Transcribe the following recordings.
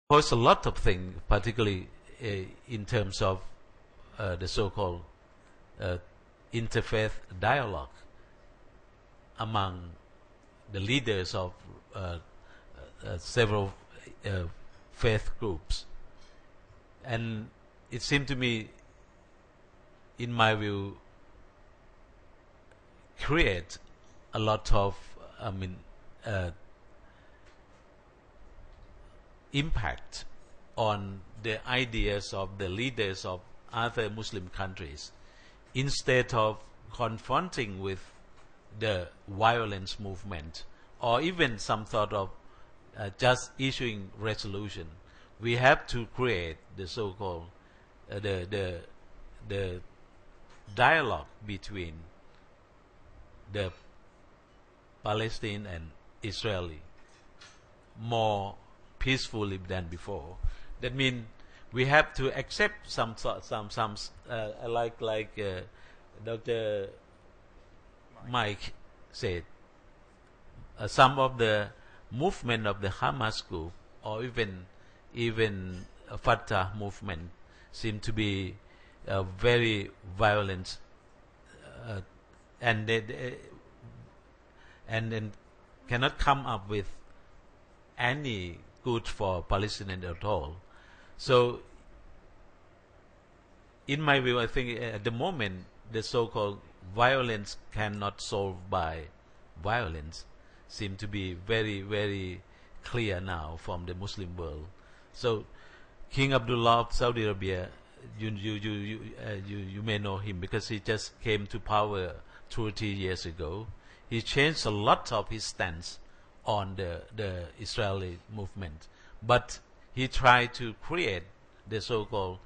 pose a lot of things, particularly in terms of the so-called interfaith dialogue among the leaders of several faith groups. And it seemed to me, in my view, create a lot of, impact on the ideas of the leaders of other Muslim countries, instead of confronting with the violence movement or even some sort of just issuing resolution. We have to create the so-called the dialogue between the Palestine and Israeli more peacefully than before. That means we have to accept some like Dr. Mike said, some of the movement of the Hamas group or even Fatah movement seem to be very violent and then cannot come up with any good for Palestinians at all. So, in my view, I think at the moment the so-called violence cannot solve by violence seem to be very, very clear now from the Muslim world. So, King Abdullah of Saudi Arabia, you may know him because he just came to power 30 years ago. He changed a lot of his stance on the Israeli movement, but he tried to create the so-called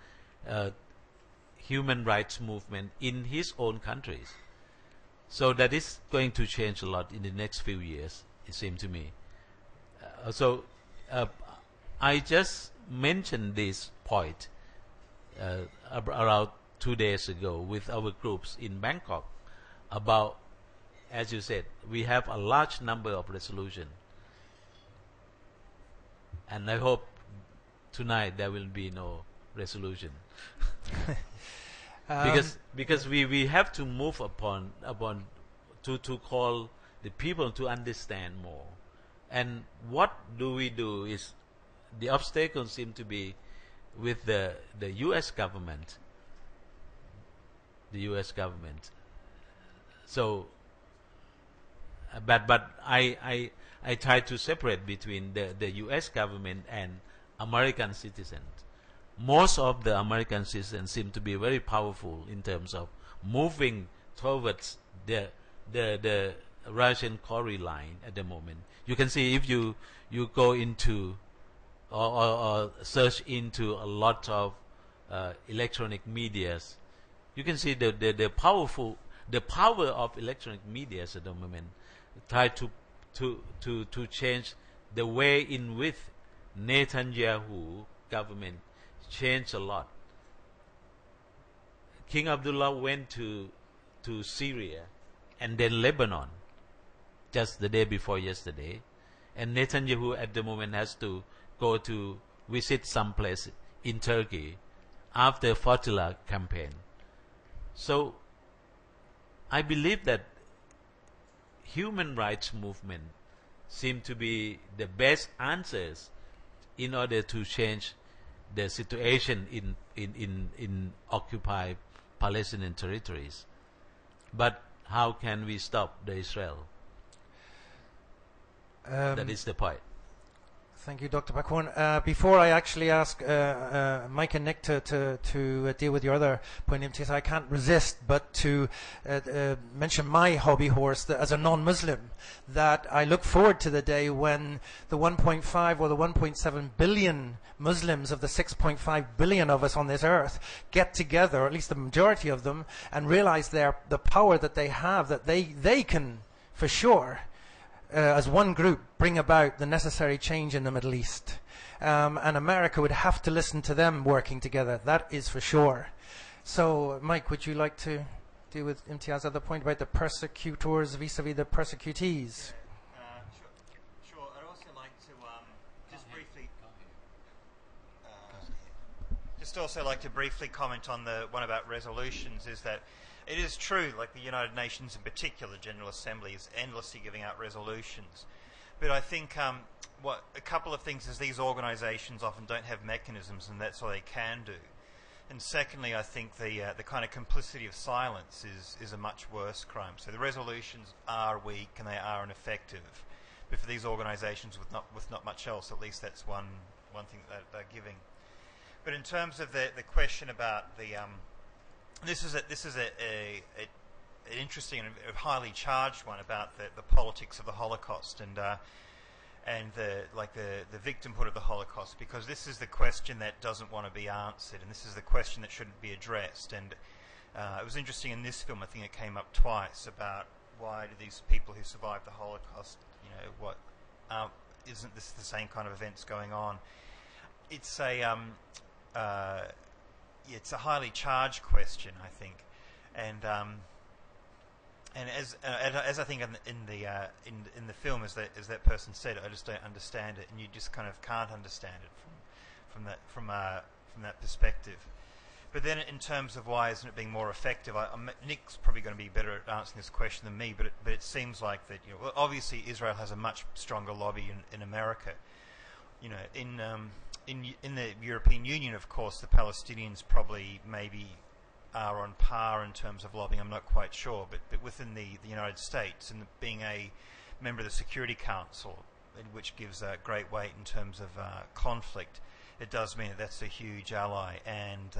human rights movement in his own countries. So that is going to change a lot in the next few years, it seems to me. I just mentioned this point around 2 days ago with our groups in Bangkok about, as you said, we have a large number of resolutions. And I hope tonight there will be no resolution. because we have to move upon to call the people to understand more. And what do we do is the obstacles seem to be with the US government. The US government. So but I try to separate between the US government and American citizens. Most of the American citizens seem to be very powerful in terms of moving towards the Russian Korea line at the moment. You can see if you go into or search into a lot of electronic medias, you can see the power of electronic medias at the moment try to change the way in which Netanyahu government changed a lot. King Abdullah went to Syria and then Lebanon just the day before yesterday, and Netanyahu at the moment has to go to visit some place in Turkey after Fatila campaign. So I believe that human rights movement seem to be the best answers in order to change the situation in occupied Palestinian territories. But how can we stop the Israel? That is the point. Thank you, Dr. Pakorn. Before I actually ask Mike and Nick to deal with your other point, I can't resist but to mention my hobby horse that, as a non-Muslim, that I look forward to the day when the 1.5 or the 1.7 billion Muslims of the 6.5 billion of us on this earth get together, or at least the majority of them, and realize the power that they have, that they can, for sure, as one group, bring about the necessary change in the Middle East. And America would have to listen to them working together. That is for sure. So, Mike, would you like to deal with Imtiaz's other point about the persecutors vis-a-vis the persecutees? Sure. I'd also like to just briefly... just also like to briefly comment on the one about resolutions, is that it is true, like the United Nations in particular, the General Assembly is endlessly giving out resolutions. But I think a couple of things is these organisations often don't have mechanisms, and that's all they can do. And secondly, I think the kind of complicity of silence is a much worse crime. So the resolutions are weak and they are ineffective. But for these organisations with not much else, at least that's one thing that they're giving. But in terms of the question about the this is an interesting and a highly charged one about the politics of the Holocaust and the victimhood of the Holocaust, because this is the question that doesn't want to be answered, and this is the question that shouldn't be addressed. And it was interesting in this film, I think it came up twice, about why do these people who survived the Holocaust, isn't this the same kind of events going on? It's a highly charged question, I think, and as I think in the film, as that person said, I just don't understand it, and you just kind of can't understand it from that perspective. But then, in terms of why isn't it being more effective, Nick's probably going to be better at answering this question than me. But it seems like that, obviously Israel has a much stronger lobby in America. In the European Union, of course, the Palestinians probably maybe are on par in terms of lobbying. I'm not quite sure, but within the United States, and being a member of the Security Council, which gives great weight in terms of conflict, it does mean that that's a huge ally, and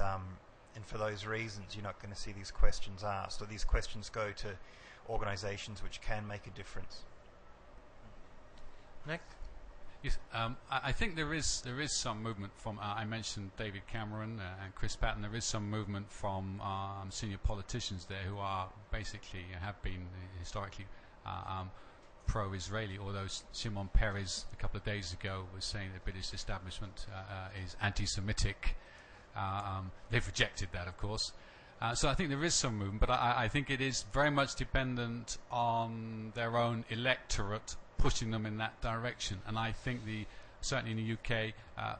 for those reasons, you're not going to see these questions asked, or these questions go to organisations which can make a difference. Nick? Yes, I think there is some movement from, I mentioned David Cameron and Chris Patton. There is some movement from senior politicians there who are basically, have been historically pro-Israeli, although Shimon Peres a couple of days ago was saying the British establishment is anti-Semitic. They've rejected that, of course. So I think there is some movement, but I think it is very much dependent on their own electorate pushing them in that direction. And I think certainly in the UK,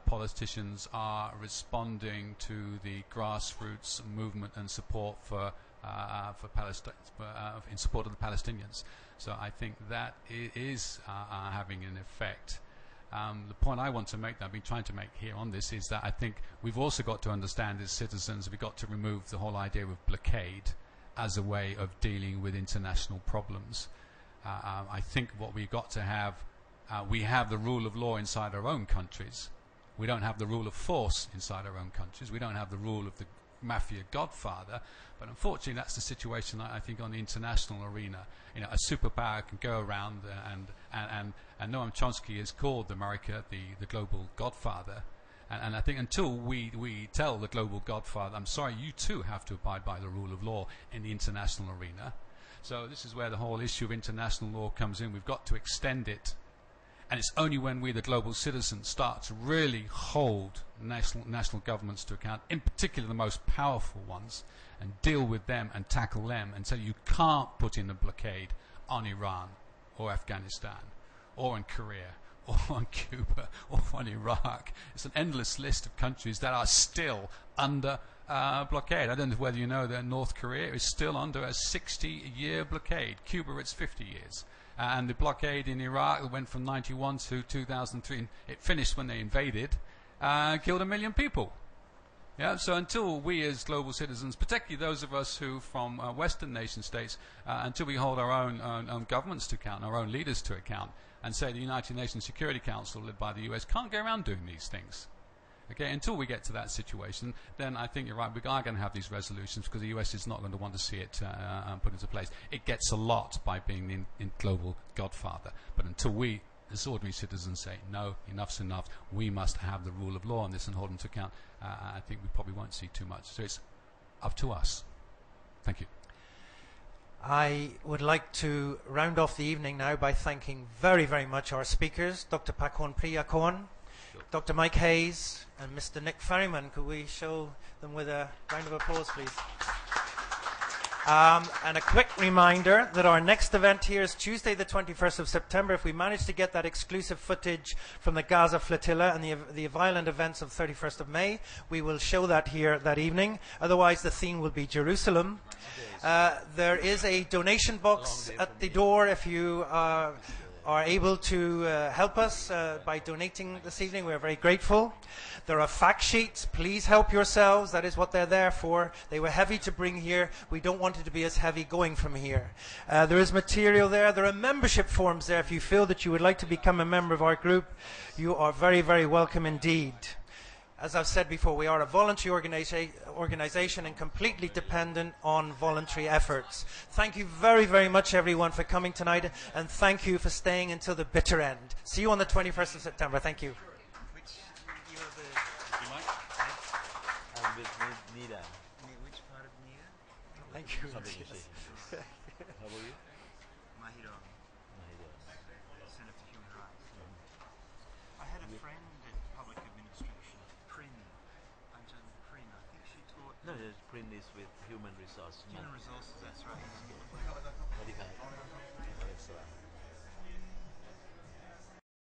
politicians are responding to the grassroots movement and support for Palestine, in support of the Palestinians. So I think that is having an effect. The point I want to make, that I've been trying to make here on this, is that I think we've also got to understand as citizens, we've got to remove the whole idea of blockade as a way of dealing with international problems. I think what we've got to have, we have the rule of law inside our own countries. We don't have the rule of force inside our own countries. We don't have the rule of the mafia godfather. But unfortunately, that's the situation, I think, on the international arena. A superpower can go around and Noam Chomsky has called America the global godfather. And I think until we tell the global godfather, I'm sorry, you too have to abide by the rule of law in the international arena. So this is where the whole issue of international law comes in. We've got to extend it. And it's only when we, the global citizens, start to really hold national governments to account, in particular the most powerful ones, and deal with them and tackle them, and say you can't put in a blockade on Iran or Afghanistan or on Korea or on Cuba or on Iraq. It's an endless list of countries that are still under blockade. I don't know whether you know that North Korea is still under a 60-year blockade. Cuba, it's 50 years. And the blockade in Iraq went from 91 to 2003. It finished when they invaded, killed 1 million people. Yeah, so until we as global citizens, particularly those of us who from Western nation states, until we hold our own governments to account, our own leaders to account, and say the United Nations Security Council, led by the US, can't go around doing these things. Okay, until we get to that situation, then I think you're right, we are going to have these resolutions because the US is not going to want to see it put into place. It gets a lot by being in global godfather. But until we, as ordinary citizens, say, no, enough's enough, we must have the rule of law on this and hold them to account, I think we probably won't see too much. So it's up to us. Thank you. I would like to round off the evening now by thanking very, very much our speakers, Dr. Paquan Priyakon, Dr. Mike Hayes, and Mr. Nick Ferryman. Could we show them with a round of applause, please? And a quick reminder that our next event here is Tuesday the 21st of September. If we manage to get that exclusive footage from the Gaza flotilla and the violent events of 31st of May, we will show that here that evening. Otherwise, the theme will be Jerusalem. There is a donation box at the door if you are able to help us by donating this evening. We're very grateful. There are fact sheets. Please help yourselves. That is what they're there for. They were heavy to bring here. We don't want it to be as heavy going from here. There is material there. There are membership forms there. If you feel that you would like to become a member of our group, you are very, very welcome indeed. As I've said before, we are a voluntary organization and completely dependent on voluntary efforts. Thank you very, very much, everyone, for coming tonight, and thank you for staying until the bitter end. See you on the 21st of September. Thank you. I'm with Nida. Which part of Nida? Thank you. How about you? Mahidol, Center for Human Rights. I had a friend at Public Administration, Prin, Ajahn Prin. I think she taught... No, Prin is with Human Resources. Human Resources, that's right.